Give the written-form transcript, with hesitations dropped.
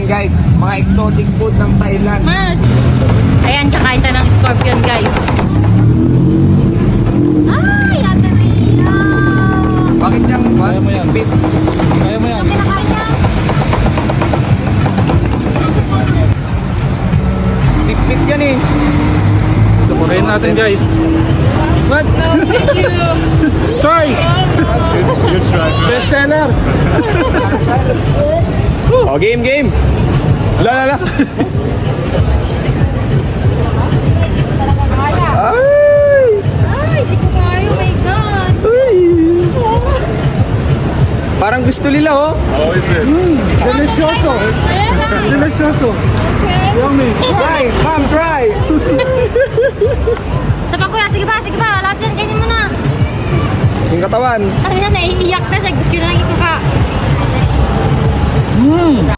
guys, mga exotic food ng Thailand. Mas. Ayan, kakain tayo ng scorpion, guys. Ay, ate Ria. Bakit yung Kaya mo yan. sikbit? Kaya mo yan. Ang kinakain niya. Sikbit yan eh. Tumarin natin guys. What? Try! Best seller! Oh, game. La. Talaga kaya. Ay! Ay, di ko kaya. Oh my God. Ay! Parang gusto nila oh. How is it? Delicioso! Delicioso! Yummy! Try, ma'am, try. Sa kuya, sige ba? Lahat yan, kainin mo na. Yung katawan. Ang ina, naiiyak na siya. Gusto na lang isuka.